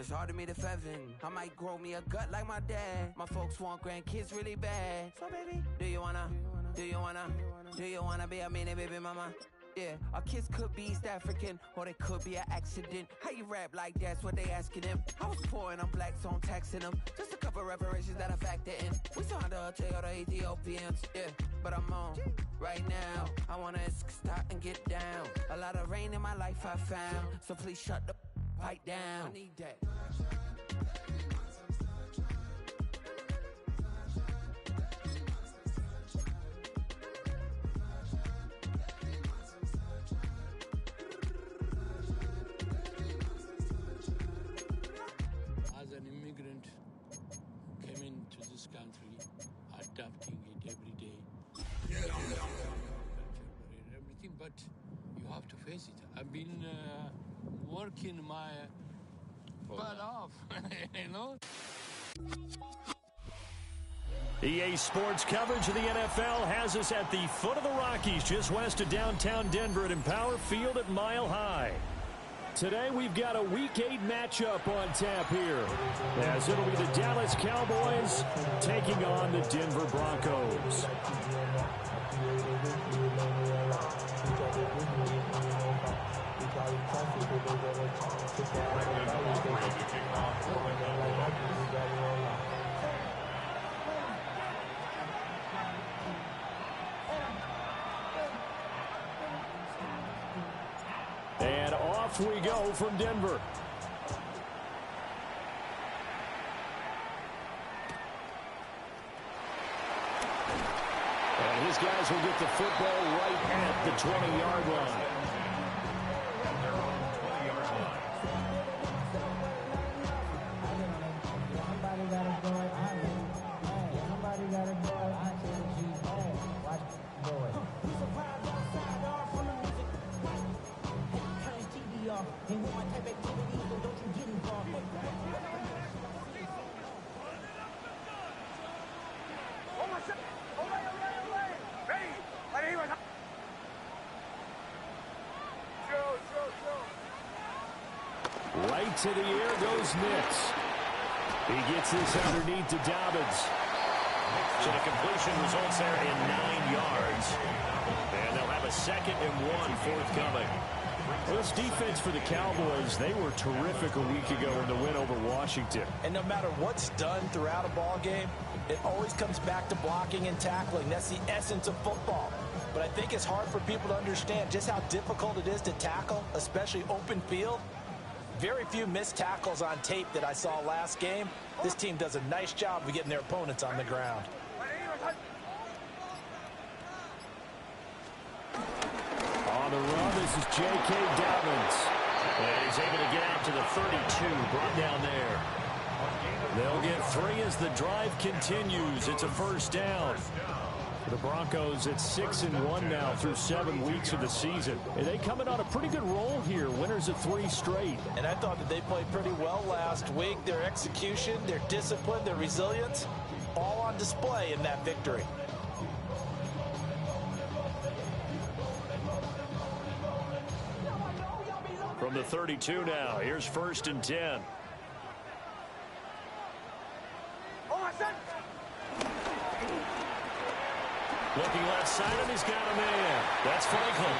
it's hard to meet a heaven. I might grow me a gut like my dad. My folks want grandkids really bad. So baby, do you wanna be a mini baby mama? Yeah, our kids could be East African, or they could be an accident. How you rap like that's what they asking him. I was poor and I'm black, so I'm taxing them. Just a couple reparations that I factor in. We saw the jail the Ethiopians, yeah. But I'm on right now. I wanna stop and get down. A lot of rain in my life I found, so please shut the pipe down. I need that. As an immigrant, came into this country, adapting it every day. Everything, but you have to face it. I've been working my butt off, you know. EA Sports coverage of the NFL has us at the foot of the Rockies, just west of downtown Denver at Empower Field at Mile High. Today we've got a Week 8 matchup on tap here, as it'll be the Dallas Cowboys taking on the Denver Broncos. And off we go from Denver. And his guys will get the football right at the 20-yard line. And what type of activity, so don't you get involved. Right to the air goes Nix. He gets this underneath to Dobbins. So the completion results there in 9 yards. And they'll have a 2nd and 1 forthcoming. Well, this defense for the Cowboys, they were terrific a week ago in the win over Washington. And no matter what's done throughout a ball game, it always comes back to blocking and tackling. That's the essence of football. But I think it's hard for people to understand just how difficult it is to tackle, especially open field. Very few missed tackles on tape that I saw last game. This team does a nice job of getting their opponents on the ground. On the run, this is J.K. Dobbins. And he's able to get out to the 32, brought down there. They'll get 3 as the drive continues. It's a first down. For the Broncos, it's 6-1 now through 7 weeks of the season. And they coming on a pretty good roll here, winners of 3 straight. And I thought that they played pretty well last week. Their execution, their discipline, their resilience, all on display in that victory. From the 32 now, here's 1st and 10. Looking left side, and he's got a man. That's Franklin.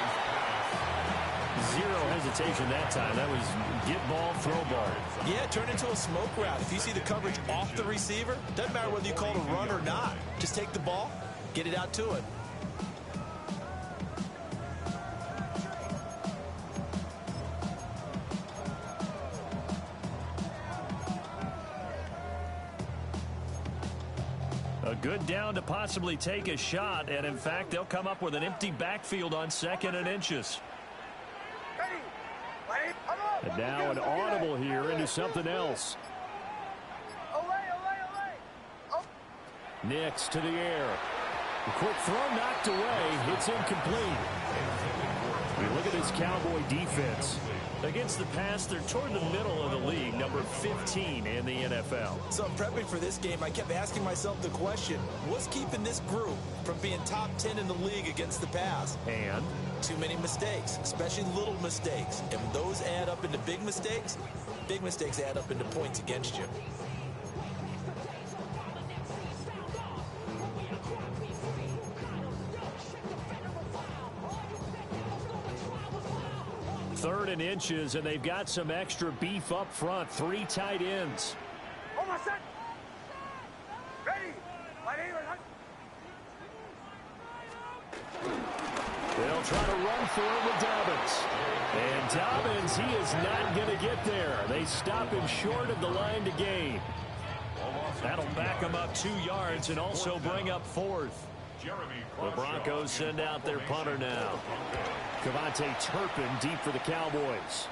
0 hesitation that time. That was get ball, throw ball. Yeah, turn into a smoke route. If you see the coverage off the receiver, doesn't matter whether you call it a run or not. Just take the ball, get it out to it. A good down to possibly take a shot, and in fact, they'll come up with an empty backfield on 2nd and inches. And now an audible here into something else. Nix to the air. A quick throw knocked away. It's incomplete. We look at this Cowboy defense. Against the pass, they're toward the middle of the league, number 15 in the NFL. So prepping for this game, I kept asking myself the question, what's keeping this group from being top 10 in the league against the pass? And? Too many mistakes, especially little mistakes. And when those add up into big mistakes, big mistakes add up into points against you. Third and inches, and they've got some extra beef up front. 3 tight ends. They'll try to run for it with Dobbins. And Dobbins, he is not going to get there. They stop him short of the line to gain. That'll back him up 2 yards and also bring up 4th. The Broncos send out their punter now. Cavante Turpin deep for the Cowboys.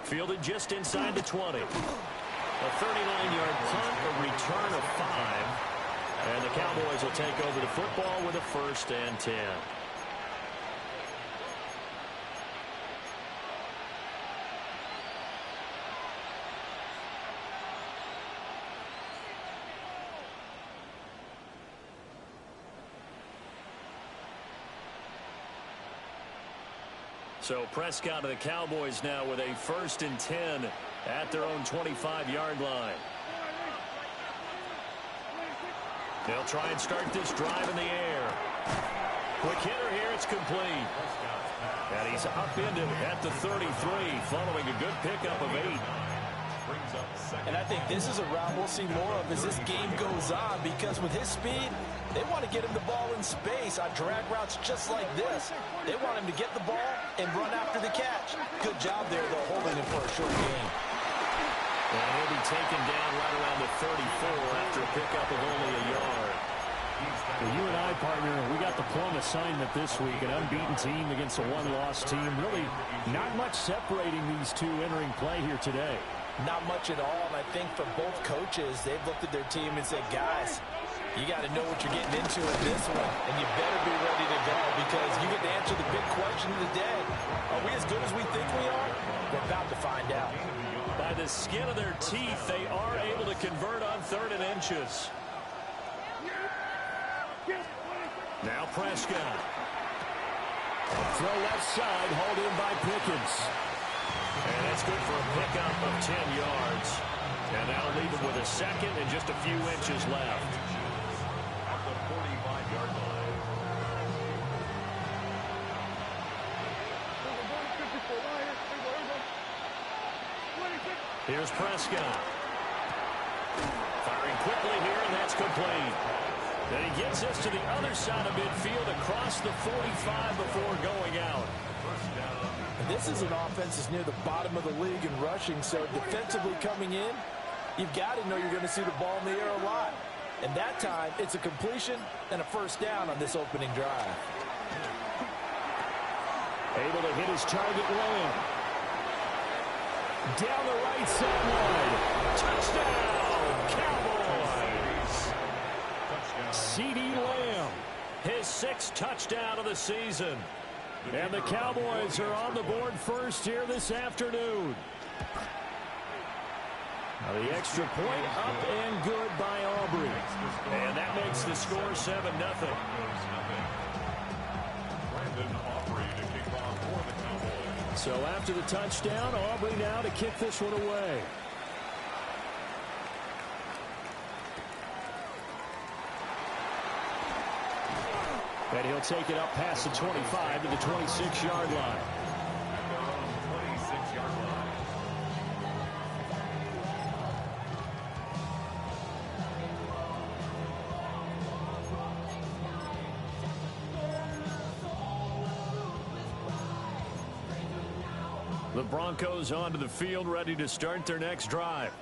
Fielded just inside the 20. A 39-yard punt, a return of 5. And the Cowboys will take over the football with a 1st and 10. So Prescott of the Cowboys now with a 1st and 10 at their own 25-yard line. They'll try and start this drive in the air. Quick hitter here, it's complete. And he's upended at the 33, following a good pickup of 8. And I think this is a route we'll see more of as this game goes on, because with his speed, they want to get him the ball in space on drag routes just like this. They want him to get the ball and run after the catch. Good job there, though, holding him for a short game. And he'll be taken down right around the 34 after a pickup of only a yard. Well, you and I, partner, we got the plum assignment this week, an unbeaten team against a one-loss team. Really not much separating these two entering play here today. Not much at all, and I think for both coaches, they've looked at their team and said, guys, you got to know what you're getting into in this one, and you better be ready to go, because you get to answer the big question of the day. Are we as good as we think we are? We're about to find out. By the skin of their teeth, they are able to convert on 3rd and inches. Now Prescott. Throw left side, hauled in by Pickens. And that's good for a pickup of 10 yards. And that'll leave him with a 2nd and just a few inches left. At the 45-yard line. Here's Prescott. Firing quickly here, and that's complete. And he gets us to the other side of midfield across the 45 before going out. This is an offense that's near the bottom of the league in rushing, so defensively coming in, you've got to know you're going to see the ball in the air a lot. And that time, it's a completion and a 1st down on this opening drive. Able to hit his target, Lamb. Down the right sideline. Touchdown, Cowboys! CeeDee Lamb. His 6th touchdown of the season. And the Cowboys are on the board first here this afternoon. Now the extra point up and good by Aubrey. And that makes the score 7-0. So after the touchdown, Aubrey now to kick this one away. And he'll take it up past the 25 to the 26-yard line. The Broncos onto the field, ready to start their next drive.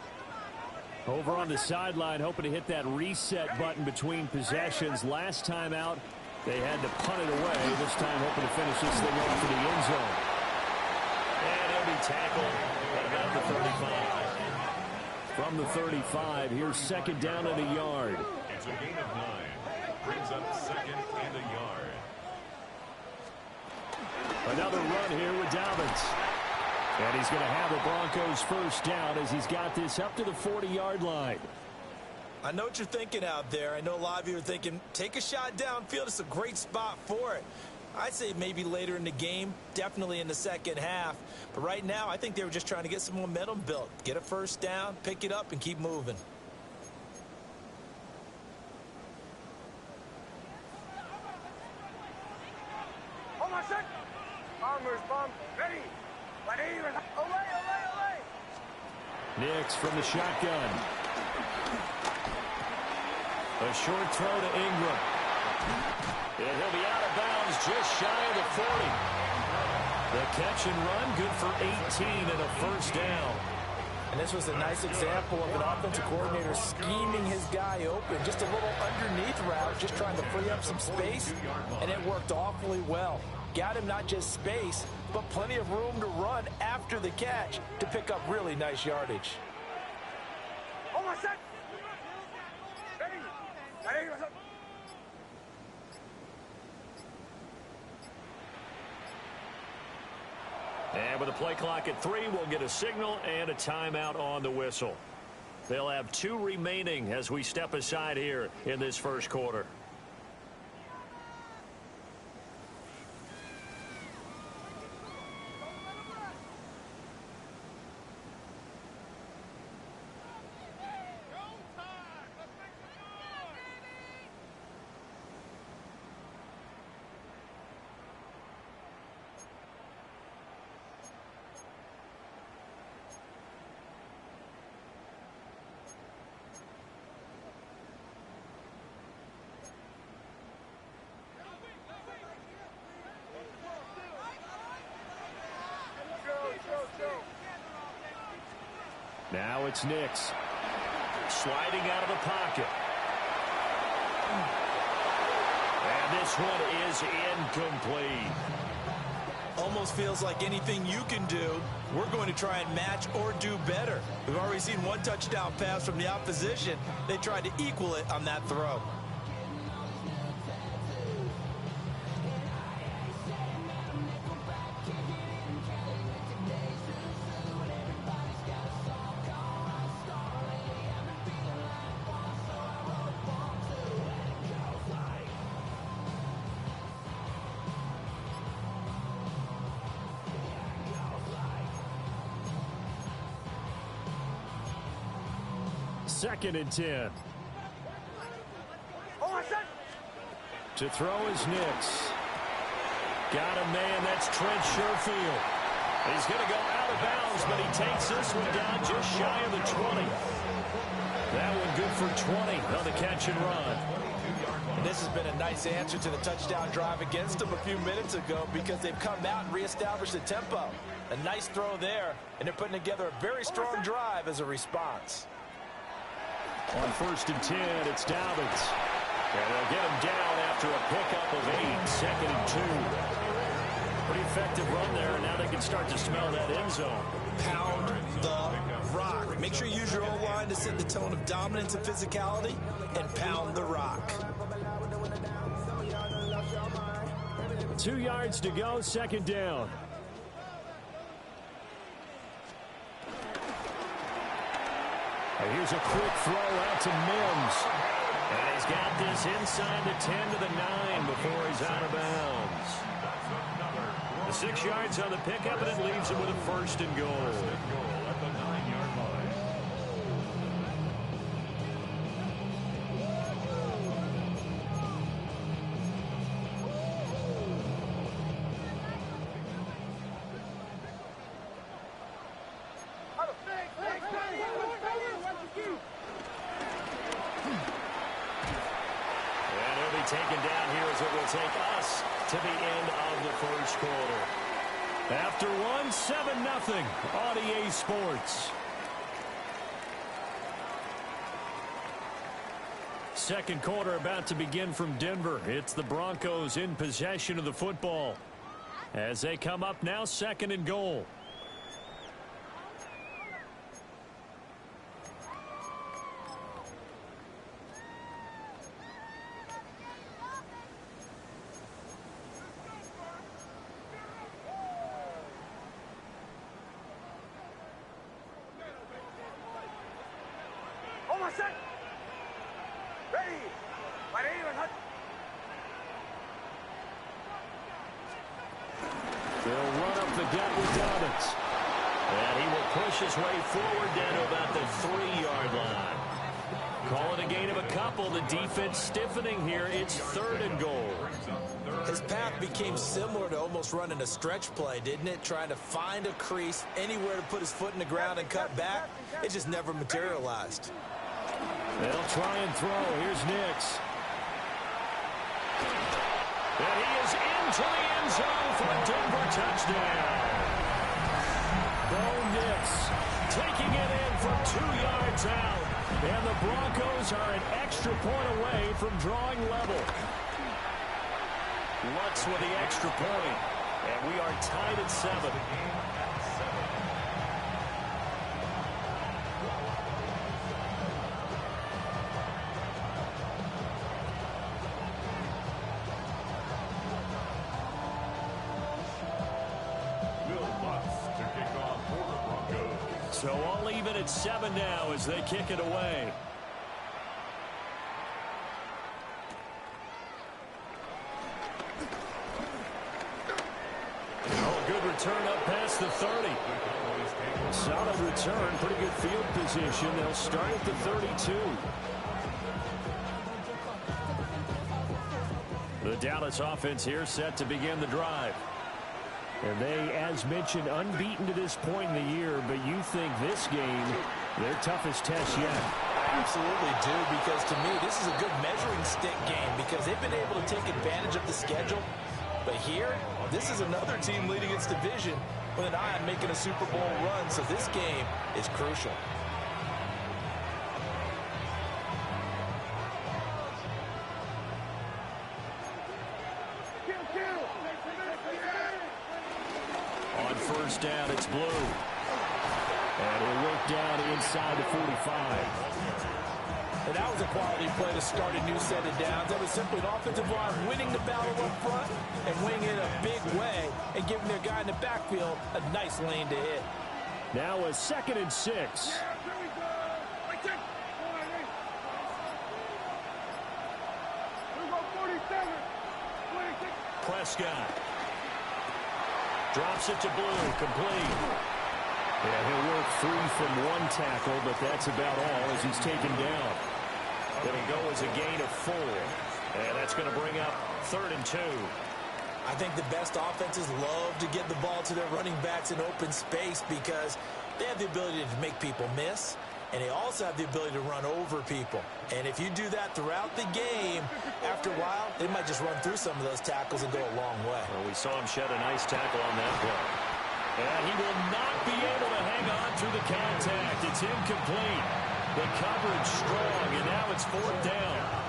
Over on the sideline, hoping to hit that reset button between possessions. Last time out, they had to punt it away. This time hoping to finish this thing off in the end zone. And he'll be tackled at about the 35. From the 35, here's 2nd down and a yard. It's a gain of 9. Brings up 2nd and a yard. Another run here with Dobbins. And he's going to have the Broncos 1st down as he's got this up to the 40-yard line. I know what you're thinking out there. I know a lot of you are thinking, take a shot downfield. It's a great spot for it. I'd say maybe later in the game, definitely in the second half. But right now, I think they were just trying to get some momentum built. Get a first down, pick it up, and keep moving. Nix from the shotgun. A short throw to Ingram. And he'll be out of bounds just shy of the 40. The catch and run, good for 18 and a first down. And this was a nice example of an offensive coordinator scheming his guy open. Just a little underneath route, just trying to free up some space, and it worked awfully well. Got him not just space, but plenty of room to run after the catch to pick up really nice yardage. And with the play clock at 3, we'll get a signal and a timeout on the whistle. They'll have 2 remaining as we step aside here in this first quarter. Now it's Nix. Sliding out of the pocket. And this one is incomplete. Almost feels like anything you can do, we're going to try and match or do better. We've already seen one touchdown pass from the opposition. They tried to equal it on that throw. Second and 10. To throw is Nix. Got a man, that's Trent Sherfield. He's going to go out of bounds, but he takes this one down just shy of the 20. That one good for 20 on the catch and run. And this has been a nice answer to the touchdown drive against them a few minutes ago because they've come out and reestablished the tempo. A nice throw there, and they're putting together a very strong drive as a response. On first and 10, it's Dobbins. And they'll get him down after a pickup of 8, second and 2. Pretty effective run there, and now they can start to smell that end zone. Pound the rock. Make sure you use your O-line to set the tone of dominance and physicality, and pound the rock. 2 yards to go, second down. Here's a quick throw out to Mims. And he's got this inside the 10 to the 9 before he's out of bounds. The 6 yards on the pickup, and it leaves him with a first and goal. At the 9-yard line. Taken down here as it will take us to the end of the first quarter. After one, 7-0 on EA Sports. Second quarter about to begin from Denver. It's the Broncos in possession of the football as they come up now, second and goal. that with Dobbins. And he will push his way forward down to about the 3-yard line. Call it a gain of a couple. The defense stiffening here. It's 3rd and goal. His path became similar to almost running a stretch play, didn't it? Trying to find a crease, anywhere to put his foot in the ground and cut back. It just never materialized. They'll try and throw. Here's Nix. And he is into the end zone for a Denver touchdown. Bo Nix taking it in from 2 yards out. And the Broncos are an extra point away from drawing level. Lutz with the extra point. And we are tied at 7. So all even at 7 now as they kick it away. Oh, good return up past the 30. Solid return, pretty good field position. They'll start at the 32. The Dallas offense here set to begin the drive. And they, as mentioned, unbeaten to this point in the year, but you think this game, their toughest test yet? I absolutely do, because to me, this is a good measuring stick game because they've been able to take advantage of the schedule. But here, this is another team leading its division with an eye on making a Super Bowl run, so this game is crucial. First down, it's Blue. And he'll work down inside the 45. And that was a quality play to start a new set of downs. That was simply an offensive line winning the battle up front and winning it a big way and giving their guy in the backfield a nice lane to hit. Now a 2nd and 6. Prescott. Drops it to Blue, complete. Yeah, he'll work 3 from 1 tackle, but that's about all as he's taken down. It'll go as a gain of 4. And that's going to bring up 3rd and 2. I think the best offenses love to get the ball to their running backs in open space because they have the ability to make people miss, and they also have the ability to run over people. And if you do that throughout the game, after a while, they might just run through some of those tackles and go a long way. Well, we saw him shed a nice tackle on that play. And he will not be able to hang on through the contact. It's incomplete. The coverage strong, and now it's 4th down.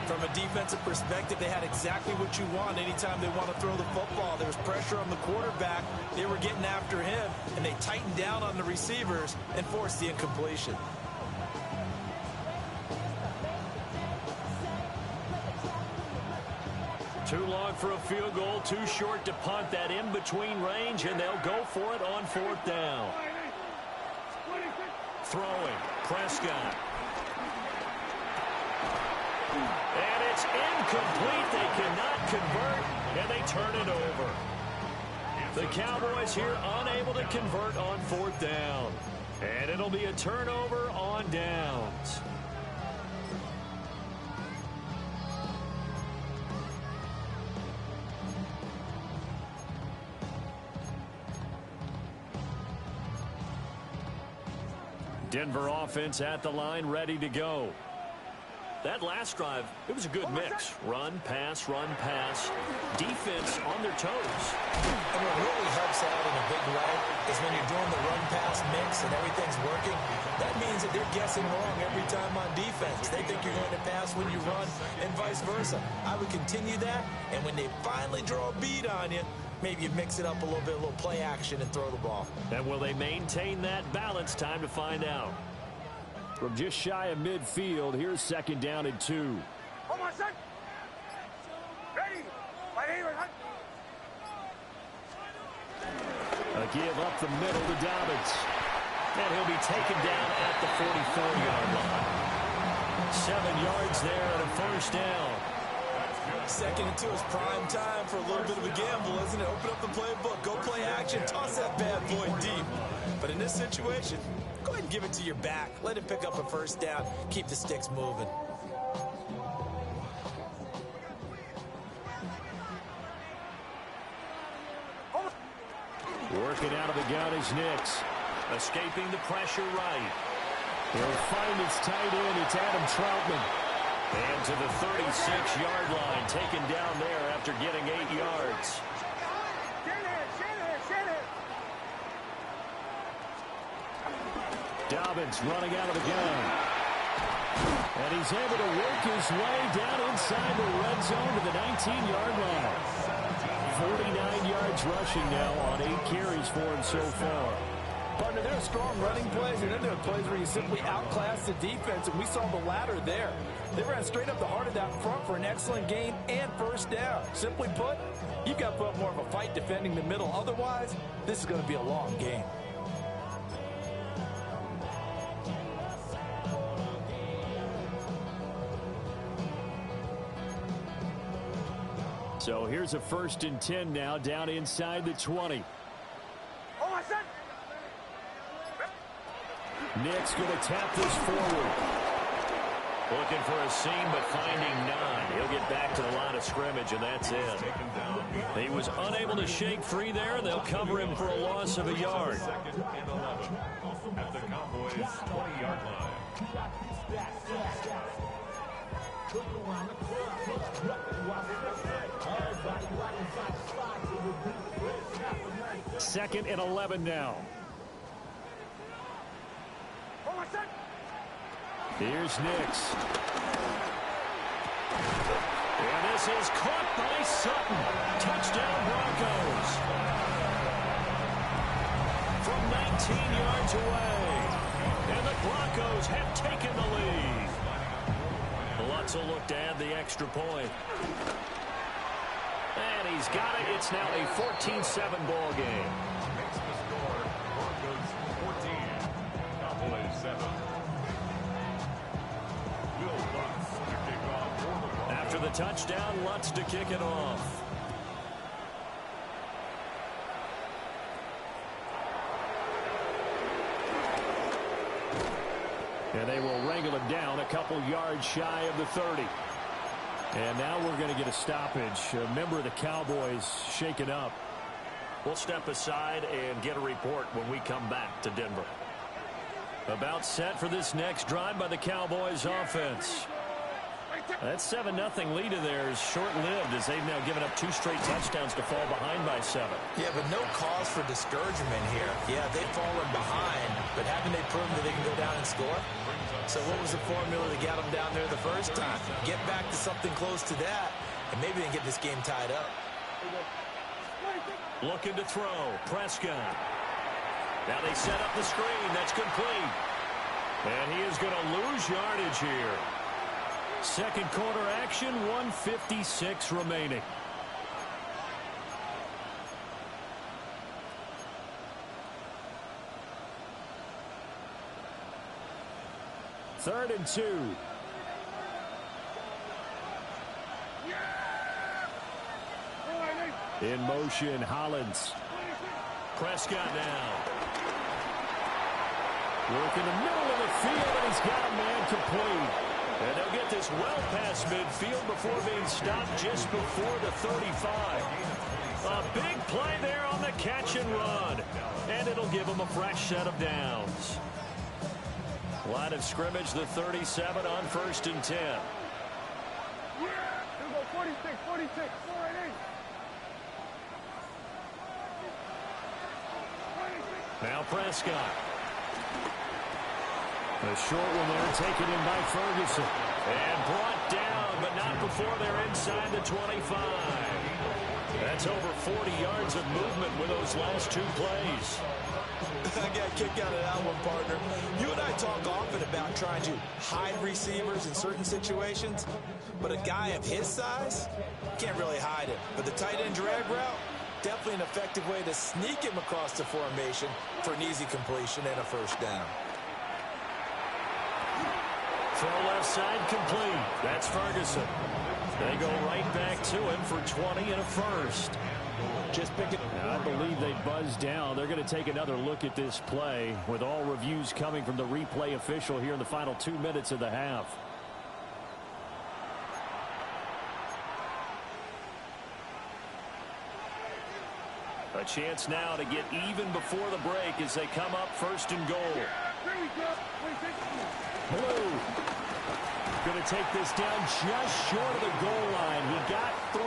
From a defensive perspective, they had exactly what you want anytime they want to throw the football. There was pressure on the quarterback. They were getting after him, and they tightened down on the receivers and forced the incompletion. Too long for a field goal, too short to punt. That in-between range, and they'll go for it on 4th down. Throwing, Prescott. And it's incomplete. They cannot convert, and they turn it over. The Cowboys here unable to convert on 4th down. And it'll be a turnover on downs. Denver offense at the line, ready to go. That last drive, it was a good mix. Run, pass, defense on their toes. And what really helps out in a big way is when you're doing the run-pass mix and everything's working, that means that they're guessing wrong every time on defense. They think you're going to pass when you run and vice versa. I would continue that, and when they finally draw a bead on you, maybe you mix it up a little bit, a little play action, and throw the ball. And will they maintain that balance? Time to find out. From just shy of midfield, here's 2nd down and 2. A give up the middle to Dobbins. And he'll be taken down at the 44-yard line. 7 yards there and a 1st down. Second and 2 is prime time for a little bit of a gamble, isn't it? Open up the playbook, go play action, toss that bad boy deep. But in this situation, go ahead and give it to your back. Let him pick up a first down. Keep the sticks moving. Working out of the gun is Nix. Escaping the pressure right. He'll find his tight end. It's Adam Troutman. And to the 36-yard line, taken down there after getting 8 yards. Dobbins running out of the gun. And he's able to work his way down inside the red zone to the 19-yard line. 49 yards rushing now on 8 carries for him so far. Partner, there are strong running plays, and then there are plays where you simply outclass the defense, and we saw the latter there. They ran straight up the heart of that front for an excellent gain and first down. Simply put, you've got to put up more of a fight defending the middle. Otherwise, this is going to be a long game. So here's a 1st and 10 now, down inside the 20. Nick's going to tap this forward. Looking for a seam, but finding none. He'll get back to the line of scrimmage, and that's it. He was unable to shake free there. They'll cover him for a loss of a yard. 2nd and 11 at the Cowboys' 20-yard line. 2nd and 11 now. Here's Nix. And this is caught by Sutton. Touchdown Broncos. From 19 yards away. And the Broncos have taken the lead. Lutz will look to add the extra point. And he's got it. It's now a 14-7 ball game. Makes the score Broncos 14, Cowboys 7. After the touchdown, Lutz to kick it off. And they will wrangle him down a couple yards shy of the 30. And now we're going to get a stoppage. A member of the Cowboys shaken up. We'll step aside and get a report when we come back to Denver. About set for this next drive by the Cowboys offense. That 7-0 lead of theirs short-lived as they've now given up 2 straight touchdowns to fall behind by 7. Yeah, but no cause for discouragement here. Yeah, they've fallen behind, but haven't they proven that they can go down and score? So what was the formula that got them down there the first time? Get back to something close to that, and maybe they can get this game tied up. Looking to throw. Prescott. Now they set up the screen. That's complete. And he is going to lose yardage here. Second quarter action, 1:56 remaining. Third and 2. In motion, Hollins. Prescott now. Work in the middle of the field, and he's got a man complete. And they'll get this well past midfield before being stopped just before the 35. A big play there on the catch and run. And it'll give them a fresh set of downs. Line of scrimmage, the 37 on 1st and 10. 46. Now Prescott. A short one there taken in by Ferguson. And brought down, but not before they're inside the 25. That's over 40 yards of movement with those last 2 plays. I got a kick out of that one, partner. You and I talk often about trying to hide receivers in certain situations, but a guy of his size can't really hide it. But the tight end drag route, definitely an effective way to sneak him across the formation for an easy completion and a first down. Throw left side complete. That's Ferguson. They go right back to him for 20 and a first. Just pick it. I believe they buzzed down. They're going to take another look at this play with all reviews coming from the replay official here in the final 2 minutes of the half. A chance now to get even before the break as they come up first and goal. Blue going to take this down just short of the goal line. He got 3,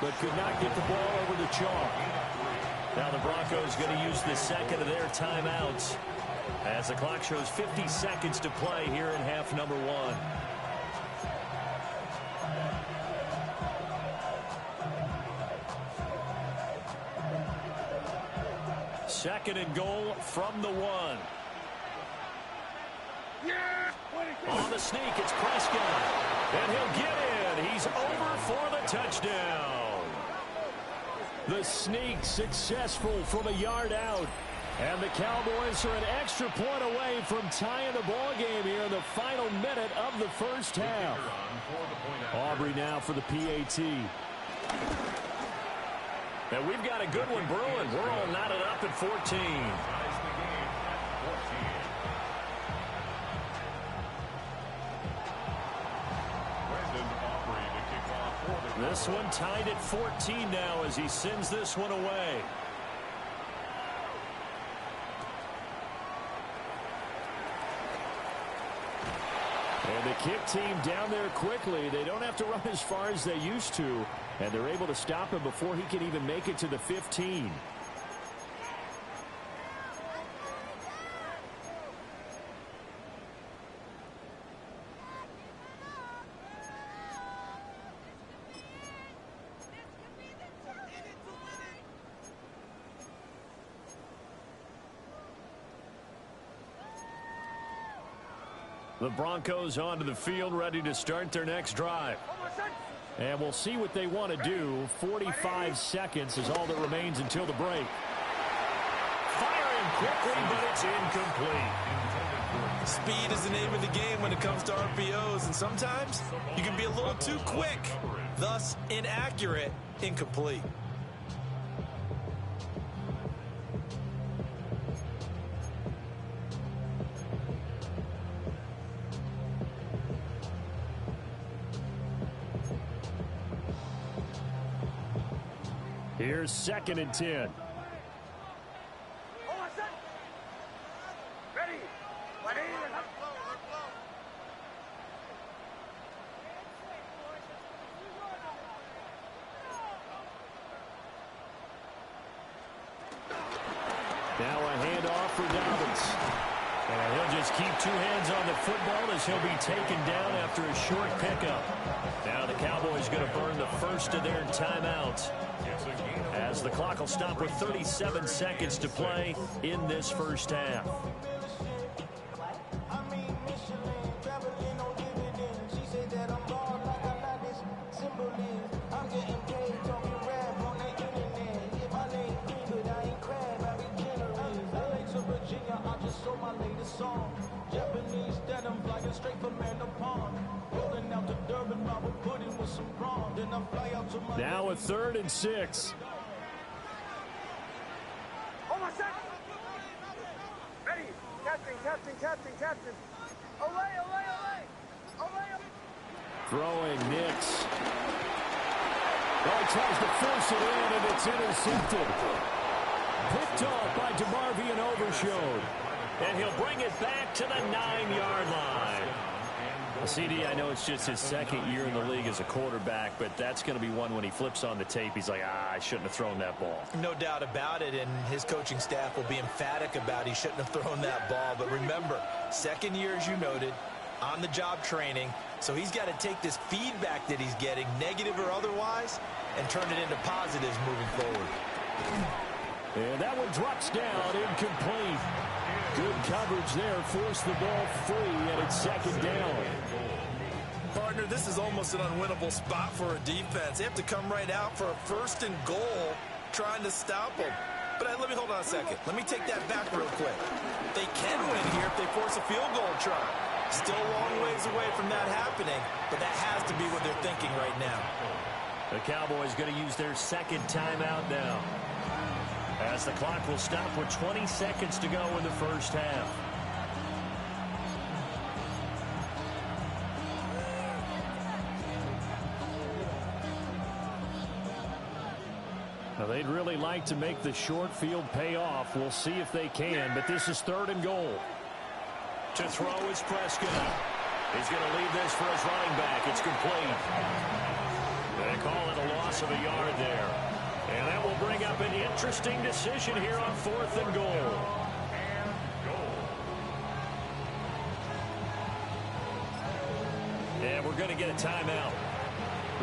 but could not get the ball over the chalk. Now the Broncos going to use the second of their timeouts as the clock shows 50 seconds to play here in half number 1. Second and goal from the 1. On the sneak, it's Prescott. And he'll get in. He's over for the touchdown. The sneak successful from a yard out. And the Cowboys are an extra point away from tying the ball game here in the final minute of the first half. Aubrey now for the PAT. And we've got a good one brewing. We're all knotted up at 14. This one tied at 14 now as he sends this one away. And the kick team down there quickly. They don't have to run as far as they used to. And they're able to stop him before he can even make it to the 15. The Broncos onto the field, ready to start their next drive. And we'll see what they want to do. 45 seconds is all that remains until the break. Firing quickly, but it's incomplete. Speed is the name of the game when it comes to RPOs, and sometimes you can be a little too quick, thus inaccurate, incomplete. Here's second and 10. Now a handoff for Dobbins. And he'll just keep 2 hands on the football as he'll be taken down after a short pickup. Now the Cowboys going to burn the first of their timeouts, as the clock will stop with 37 seconds to play in this first half. Now a 3rd and 6. Ready. Captain. Olay. Throwing Nix. Oh, he tries to force it in, and it's intercepted. Picked off by DeMarvion Overshown. And he'll bring it back to the 9-yard line. CD, I know it's just his second year in the league as a quarterback, but that's going to be one when he flips on the tape, he's like, I shouldn't have thrown that ball. No doubt about it, and his coaching staff will be emphatic about he shouldn't have thrown that ball. But remember, second year, as you noted, on-the-job training, so he's got to take this feedback that he's getting, negative or otherwise, and turn it into positives moving forward. And that one drops down, incomplete. Good coverage there, forced the ball free, and it's second down. Partner, this is almost an unwinnable spot for a defense. They have to come right out for a 1st and goal, trying to stop them. But let me hold on a second. Let me take that back real quick. They can win here if they force a field goal try. Still a long ways away from that happening, but that has to be what they're thinking right now. The Cowboys going to use their second timeout now, as the clock will stop with 20 seconds to go in the first half. Now, they'd really like to make the short field pay off. We'll see if they can, but this is 3rd and goal. To throw is Prescott. He's going to leave this for his running back. It's complete. They call it a loss of a yard there. And that will bring up an interesting decision here on 4th and goal. And we're going to get a timeout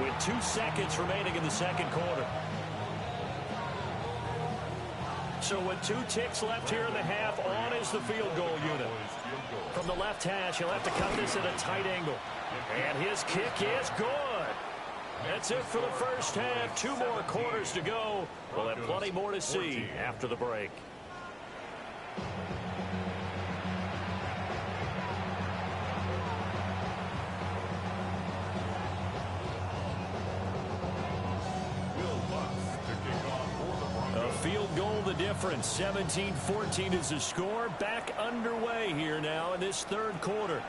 with 2 seconds remaining in the second quarter. So with 2 ticks left here in the half, on is the field goal unit. From the left hash, he'll have to cut this at a tight angle. And his kick is good. That's it for the first half. 2 more quarters to go. We'll have plenty more to see after the break. A field goal the difference. 17-14 is the score. Back underway here now in this 3rd quarter.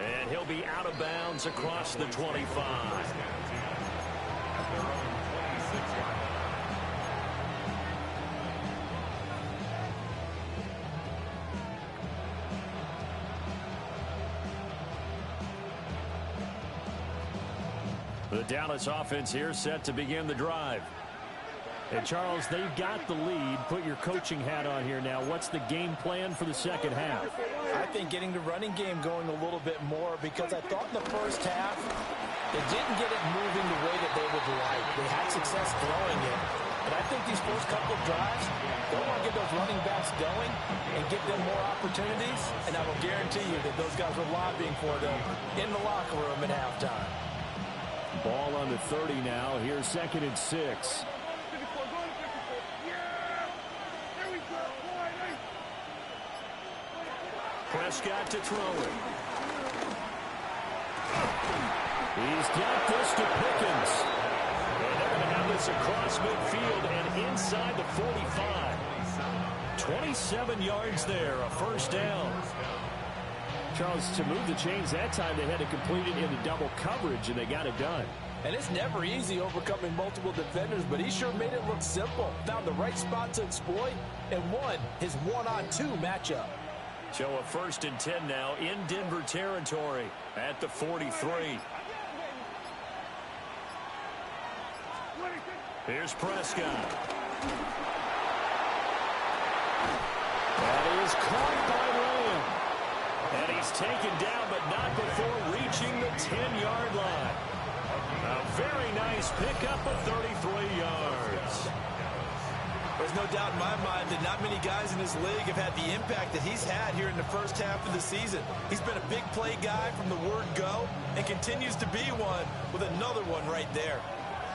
And he'll be out of bounds across the 25. The Dallas offense here set to begin the drive. And Charles, they've got the lead. Put your coaching hat on here now. What's the game plan for the second half? I think getting the running game going a little bit more, because I thought in the first half they didn't get it moving the way that they would like. They had success throwing it. But I think these first couple of drives, they want to get those running backs going and give them more opportunities. And I will guarantee you that those guys were lobbying for them in the locker room at halftime. Ball on the 30 now. Here's 2nd and 6. Prescott to throw it. He's got this to Pickens. And they're going to have this across midfield and inside the 45. 27 yards there, a first down. Charles, to move the chains that time, they had to complete it into double coverage, and they got it done. And it's never easy overcoming multiple defenders, but he sure made it look simple. Found the right spot to exploit and won his 1-on-2 matchup. So a 1st and 10 now in Denver territory at the 43. Here's Prescott. That is caught by Lamb. And he's taken down, but not before reaching the 10-yard line. A very nice pickup of 33 yards. There's no doubt in my mind that not many guys in this league have had the impact that he's had here in the first half of the season. He's been a big play guy from the word go and continues to be one with another one right there.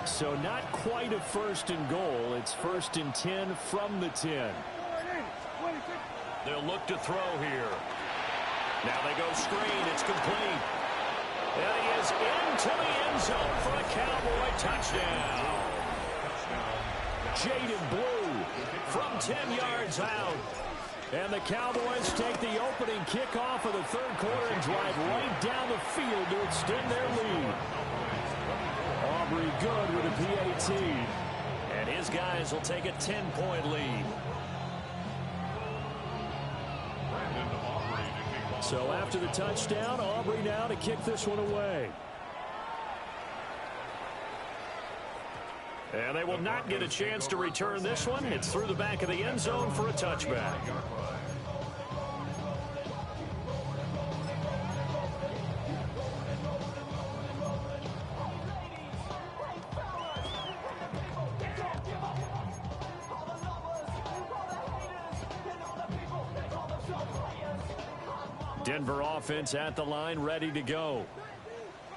So not quite a 1st and goal. It's 1st and 10 from the 10. They'll look to throw here. Now they go screen. It's complete. And he is into the end zone for a Cowboy touchdown. Jaden Blue from 10 yards out. And the Cowboys take the opening kickoff of the 3rd quarter and drive right down the field to extend their lead. Aubrey good with a PAT. And his guys will take a 10-point lead. So after the touchdown, Aubrey now to kick this one away. And they will not get a chance to return this one. It's through the back of the end zone for a touchback. Denver offense at the line, ready to go.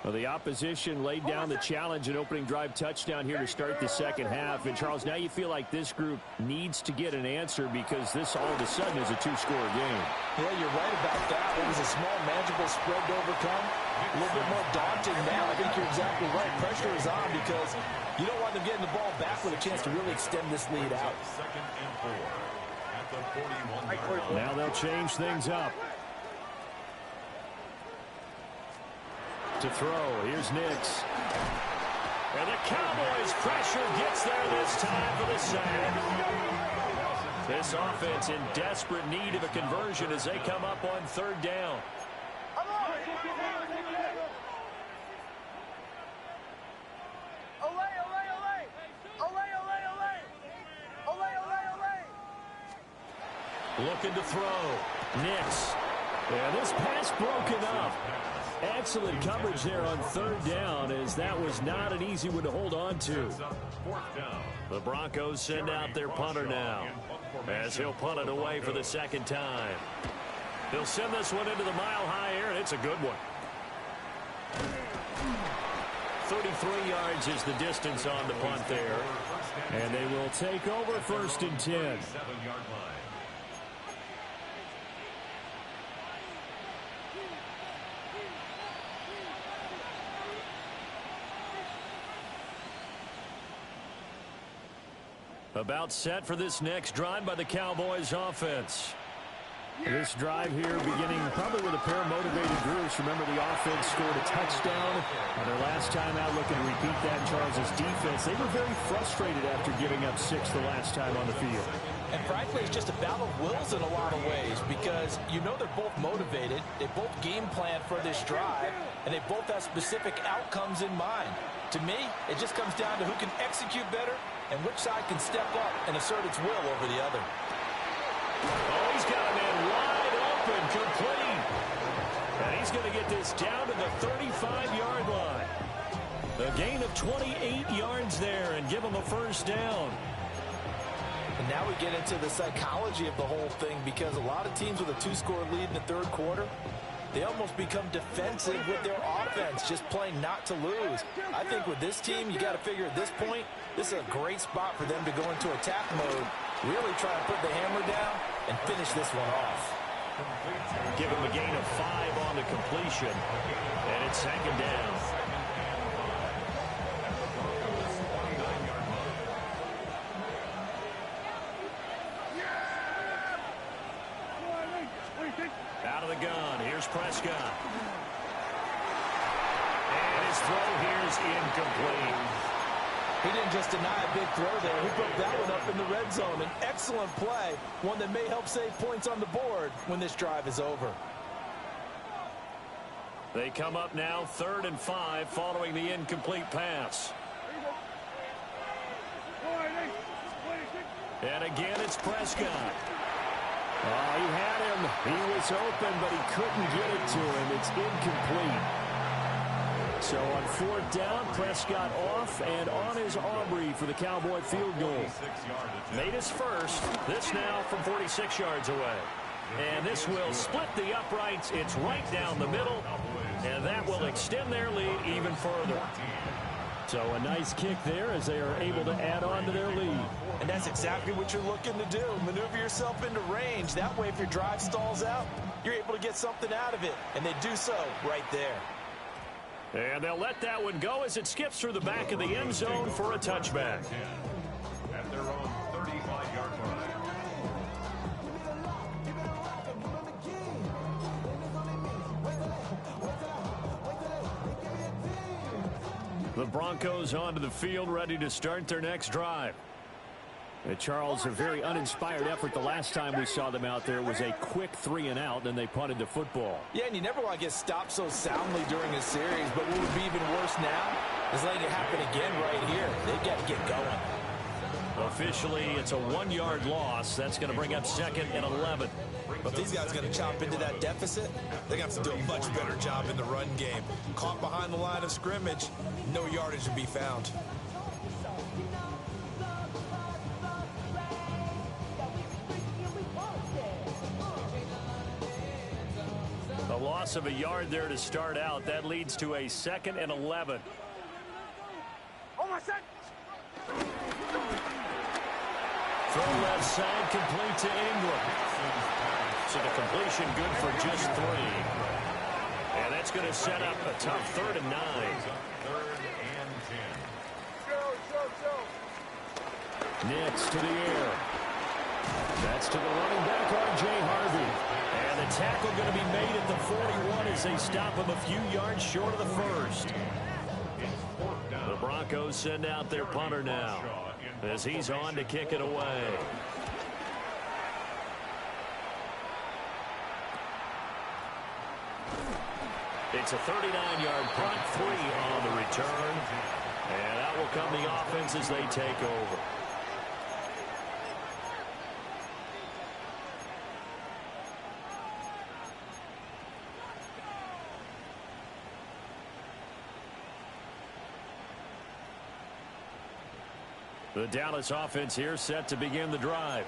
Well, the opposition laid down the challenge and opening drive touchdown here to start the second half. And, Charles, now you feel like this group needs to get an answer because this all of a sudden is a two-score game. Yeah, you're right about that. It was a small, manageable spread to overcome. A little bit more daunting now. I think you're exactly right. Pressure is on because you don't want them getting the ball back with a chance to really extend this lead out. Second and 4 at the 41-yard line. Now they'll change things up. To throw, here's Nix. And the Cowboys' pressure gets there this time for the sack. This offense in desperate need of a conversion as they come up on third down. Looking to throw. Nix. And this pass broken up. Excellent coverage there on third down as that was not an easy one to hold on to. The Broncos send out their punter now as he'll punt it away for the second time. They'll send this one into the mile-high air, and it's a good one. 33 yards is the distance on the punt there. And they will take over first and 10. About set for this next drive by the Cowboys offense. This drive here beginning probably with a pair of motivated groups. Remember, the offense scored a touchdown. And their last time out looking to repeat that. Charles' defense, they were very frustrated after giving up 6 the last time on the field. And frankly, it's just a battle of wills in a lot of ways because you know they're both motivated. They both game plan for this drive, and they both have specific outcomes in mind. To me, it just comes down to who can execute better and which side can step up and assert its will over the other. Oh, he's got a man wide open, complete. And he's going to get this down to the 35-yard line. A gain of 28 yards there and give him a first down. And now we get into the psychology of the whole thing because a lot of teams with a 2-score lead in the third quarter, they almost become defensive with their offense, just playing not to lose. I think with this team, you got to figure at this point, this is a great spot for them to go into attack mode, really try to put the hammer down and finish this one off. Give him a gain of 5 on the completion, and it's second down. Out of the gun, here's Prescott. And his throw here is incomplete. He didn't just deny a big throw there. He broke that one up in the red zone. An excellent play, one that may help save points on the board when this drive is over. They come up now 3rd and 5 following the incomplete pass. And again, it's Prescott. Oh, he had him. He was open, but he couldn't get it to him. It's incomplete. So on 4th down, Prescott off and on his Aubrey for the Cowboy field goal. Made his first. This now from 46 yards away. And this will split the uprights. It's right down the middle. And that will extend their lead even further. So a nice kick there as they are able to add on to their lead. And that's exactly what you're looking to do. Maneuver yourself into range. That way, if your drive stalls out, you're able to get something out of it. And they do so right there. And they'll let that one go as it skips through the back of the end zone for a touchback. At their own 35-yard line. The Broncos onto the field, ready to start their next drive. Charles, a very uninspired effort the last time we saw them out there was a quick 3-and-out, then they punted the football. Yeah, and you never want to get stopped so soundly during a series, but what would be even worse now is letting it happen again right here. They've got to get going. Officially, it's a 1-yard loss. That's going to bring up 2nd and 11. But these guys got to chop into that deficit. They're going to have to do a much better job in the run game. Caught behind the line of scrimmage, no yardage to be found. A loss of a yard there to start out. That leads to a 2nd and 11. Oh, my set. Throw left side, complete to Ingram. So the completion good for just 3. And that's going to set up a tough 3rd and 9. 3rd and 10. Show. Nix to the air. That's to the running back, R.J. Harvey. And the tackle going to be made at the 41 as they stop him a few yards short of the first. The Broncos send out their punter now as he's on to kick it away. It's a 39-yard punt, 3 on the return. And that will come the offense as they take over. The Dallas offense here set to begin the drive.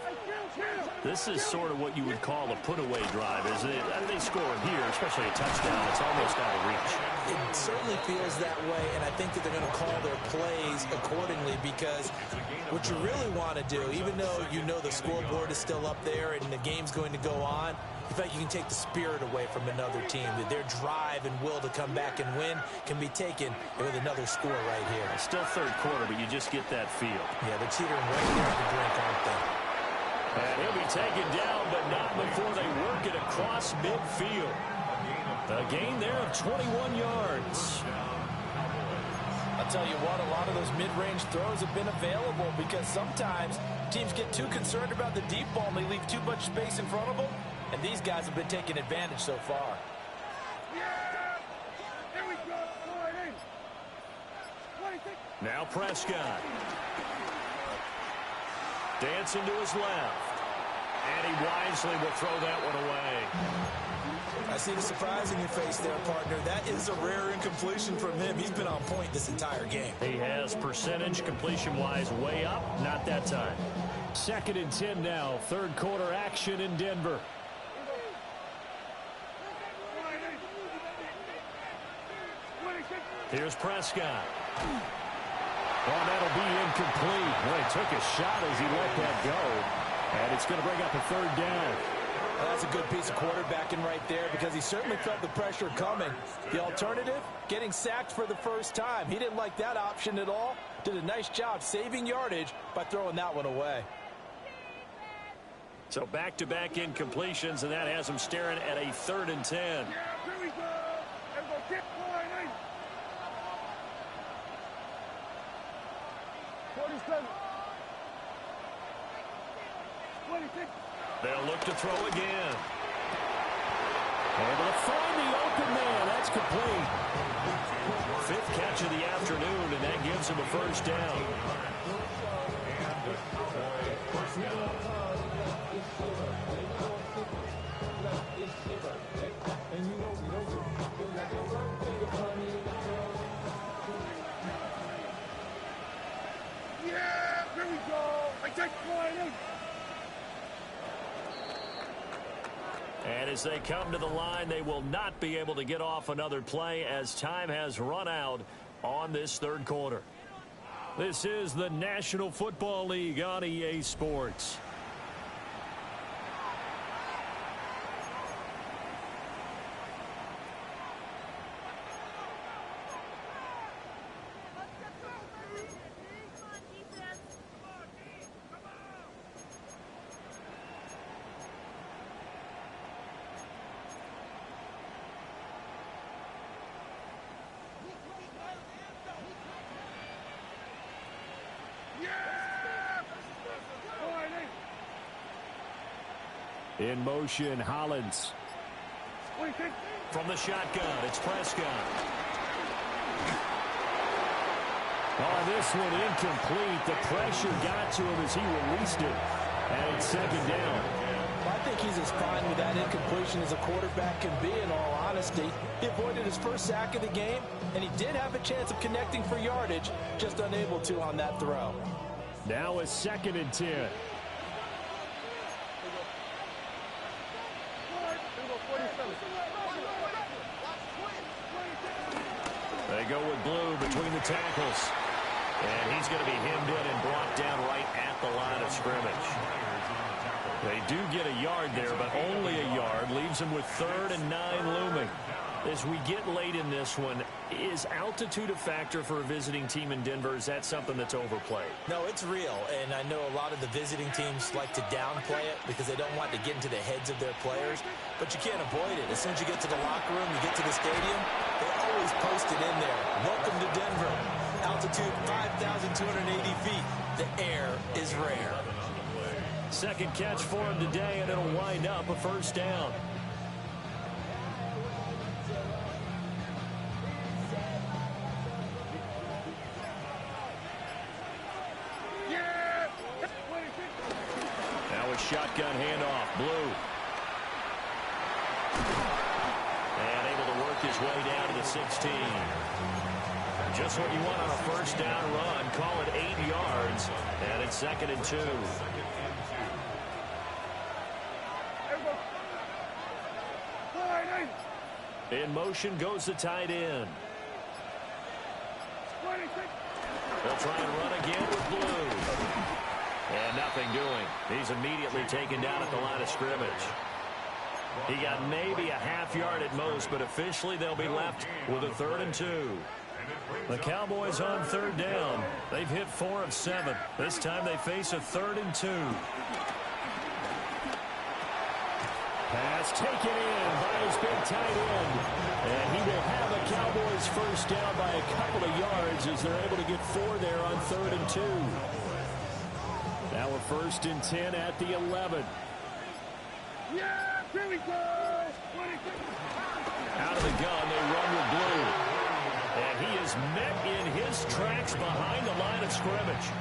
This is sort of what you would call a put-away drive, isn't it? They score here, especially a touchdown. It's almost out of reach. It certainly feels that way, and I think that they're going to call their plays accordingly because what you really want to do, even though you know the scoreboard is still up there and the game's going to go on, in fact, you can take the spirit away from another team. That their drive and will to come back and win can be taken with another score right here. It's still 3rd quarter, but you just get that feel. Yeah, they're teetering right there at the brink, aren't they? And he'll be taken down, but not before they work it across midfield. A gain there of 21 yards. I'll tell you what, a lot of those mid-range throws have been available because sometimes teams get too concerned about the deep ball and they leave too much space in front of them, and these guys have been taking advantage so far. Here we go. Now Prescott. Dancing to his left. And he wisely will throw that one away. I see the surprise in your face there, partner. That is a rare incompletion from him. He's been on point this entire game. He has percentage completion-wise way up. Not that time. 2nd and 10 now. 3rd quarter action in Denver. Here's Prescott. Oh, that'll be incomplete. Well, he took a shot as he let that go. And it's going to bring up a 3rd down. Well, that's a good piece of quarterbacking right there because he certainly felt the pressure coming. The alternative, getting sacked for the first time. He didn't like that option at all. Did a nice job saving yardage by throwing that one away. So back-to-back incompletions, and that has him staring at a 3rd and 10. Here we go. Everybody get line in. 47. 26. They'll look to throw again. Able to find the open man. That's complete. 5th catch of the afternoon, and that gives him a 1st down. Yeah, here we go. I take line in. And as they come to the line, they will not be able to get off another play as time has run out on this 3rd quarter. This is the National Football League on EA Sports. In motion, Hollins. From the shotgun, it's Prescott. Oh, this one incomplete. The pressure got to him as he released it. And it's 2nd down. I think he's as fine with that incompletion as a quarterback can be, in all honesty. He avoided his first sack of the game, and he did have a chance of connecting for yardage, just unable to on that throw. Now a 2nd and 10. go with blue between the tackles. And he's going to be hemmed in and brought down right at the line of scrimmage. They do get a yard there, but only a yard. Leaves them with 3rd and 9 looming. As we get late in this one, is altitude a factor for a visiting team in Denver? Is that something that's overplayed? No, it's real, and I know a lot of the visiting teams like to downplay it because they don't want to get into the heads of their players, but you can't avoid it. As soon as you get to the locker room, you get to the stadium, they always post it in there. Welcome to Denver. Altitude 5,280 feet. The air is rare. Second catch for him today, and it'll wind up a first down. Now a shotgun handoff. Blue. And able to work his way down to the 16. Just what you want on a first down run. Call it 8 yards. And it's 2nd and 2. In motion goes the tight end. They'll try and run again with blue. And nothing doing. He's immediately taken down at the line of scrimmage. He got maybe a half yard at most, but officially they'll be left with a 3rd and 2. The Cowboys on 3rd down. They've hit 4 of 7. This time they face a 3rd and 2. Pass taken in by his big tight end. And he will have a Cowboys first down by a couple of yards as they're able to get 4 there on 3rd and 2. Now a 1st and 10 at the 11. Yeah, here we go. Out of the gun, they run with blue. And he is met in his tracks behind the line of scrimmage.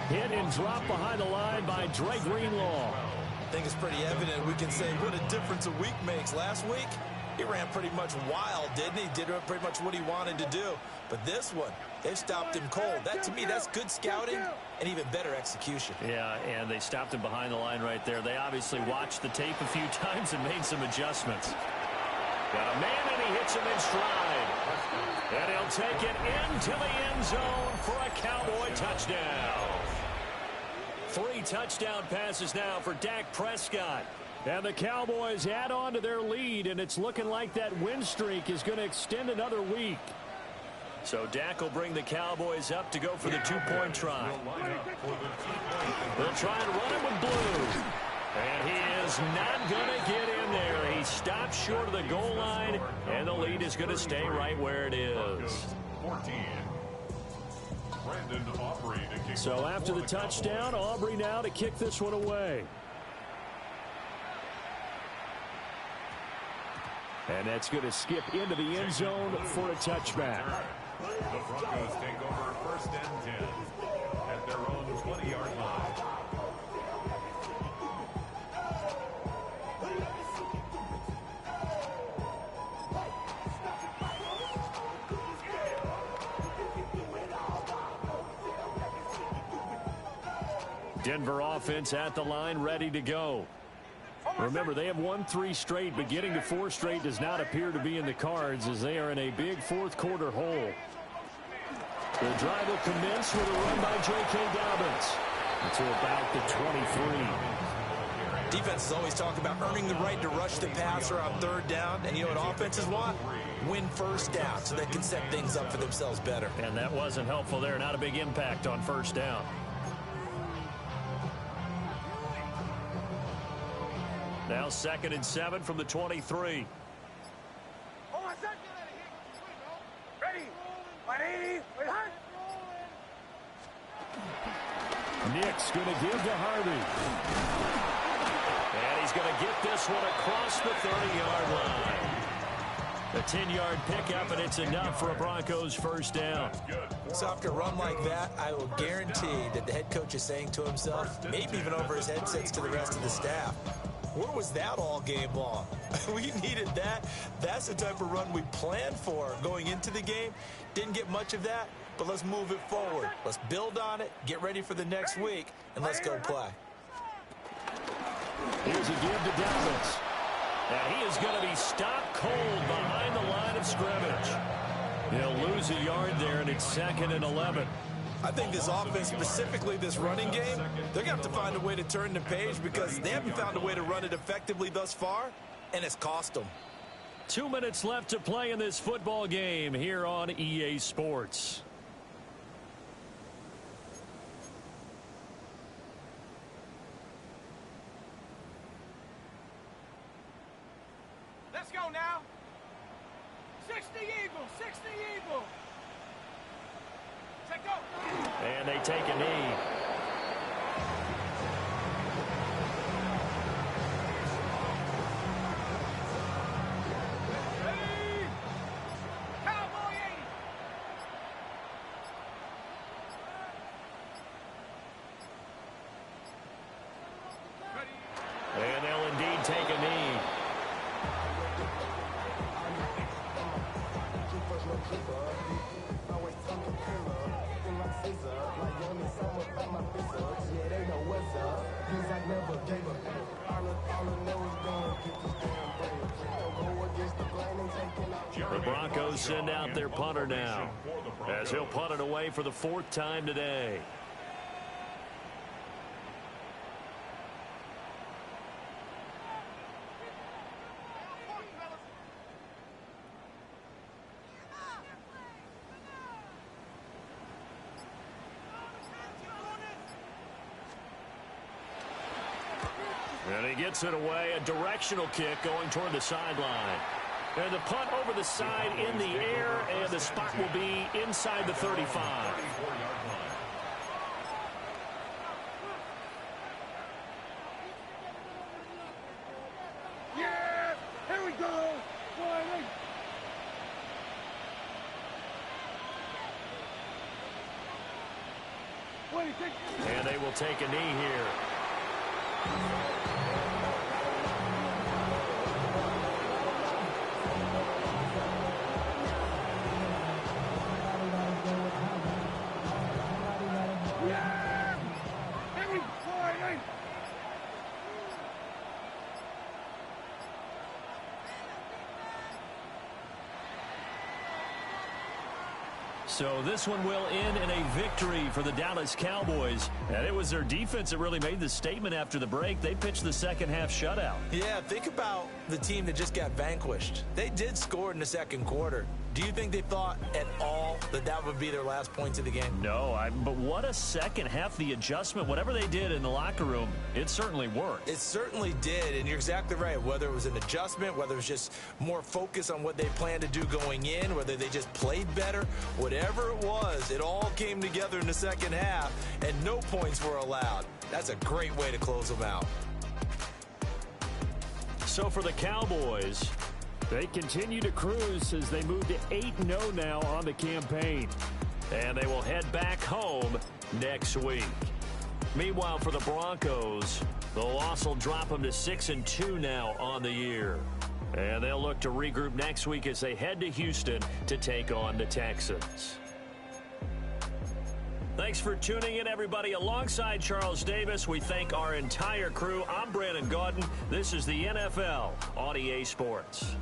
Hit and dropped behind the line by Dre Greenlaw. I think it's pretty evident. We can say what a difference a week makes. Last week, he ran pretty much wild, didn't he? Did pretty much what he wanted to do. But this one, they've stopped him cold. That, to me, that's good scouting and even better execution. Yeah, and they stopped him behind the line right there. They obviously watched the tape a few times and made some adjustments. Got a man, and he hits him in stride. And he'll take it into the end zone for a Cowboy touchdown. 3 touchdown passes now for Dak Prescott. And the Cowboys add on to their lead, and it's looking like that win streak is going to extend another week. So Dak will bring the Cowboys up to go for the 2-point try. They'll try and run it with blue. And he is not going to get in there. He stops short of the goal line, and the lead is going to stay right where it is. 14. So after the touchdown, Aubrey now to kick this one away. And that's going to skip into the end zone for a touchback. The Broncos take over 1st and 10 at their own 20-yard line. Denver offense at the line, ready to go. Remember, they have won 3 straight, but getting to 4 straight does not appear to be in the cards as they are in a big 4th quarter hole. The drive will commence with a run by J.K. Dobbins until about the 23. Defenses always talk about earning the right to rush the passer on 3rd down, and you know what offenses want? Win first down so they can set things up for themselves better. And that wasn't helpful there. Not a big impact on 1st down. Now 2nd and 7 from the 23. Ready? 180. Nick's going to give to Harvey. And he's going to get this one across the 30-yard line. A 10-yard pickup, and it's enough for a Broncos first down. So after a run like that, I will guarantee that the head coach is saying to himself, maybe even over his headsets to the rest of the staff, where was that all game long? We needed that. That's the type of run we planned for going into the game. Didn't get much of that, but let's move it forward. Let's build on it, get ready for the next week, and let's go play. Here's a give to Dobbins. And he is going to be stopped cold behind the line of scrimmage. He'll lose a yard there, and it's 2nd and 11. I think this offense, specifically this running game, they're going to have to find a way to turn the page because they haven't found a way to run it effectively thus far, and it's cost them. 2 minutes left to play in this football game here on EA Sports. Let's go now. 60 Eagle, 60 Eagle. Check go. And they take a knee. Ready. Cowboy 80. And they'll indeed take a knee. The Broncos send out their punter now, as he'll punt it away for the 4th time today. And he gets it away, a directional kick going toward the sideline. And the punt over the side in the air, and the spot will be inside the 35. Yeah, here we go. And they will take a knee here. So this one will end in a victory for the Dallas Cowboys. And it was their defense that really made the statement after the break. They pitched the second half shutout. Yeah, think about the team that just got vanquished. They did score in the second quarter. Do you think they thought at all that that would be their last points of the game? No, but what a second half. The adjustment, whatever they did in the locker room, it certainly worked. It certainly did, and you're exactly right. Whether it was an adjustment, whether it was just more focus on what they planned to do going in, whether they just played better, whatever it was, it all came together in the second half, and no points were allowed. That's a great way to close them out. So for the Cowboys, they continue to cruise as they move to 8-0 now on the campaign. And they will head back home next week. Meanwhile, for the Broncos, the loss will drop them to 6-2 now on the year. And they'll look to regroup next week as they head to Houston to take on the Texans. Thanks for tuning in, everybody. Alongside Charles Davis, we thank our entire crew. I'm Brandon Gaudin. This is the NFL on EA Sports.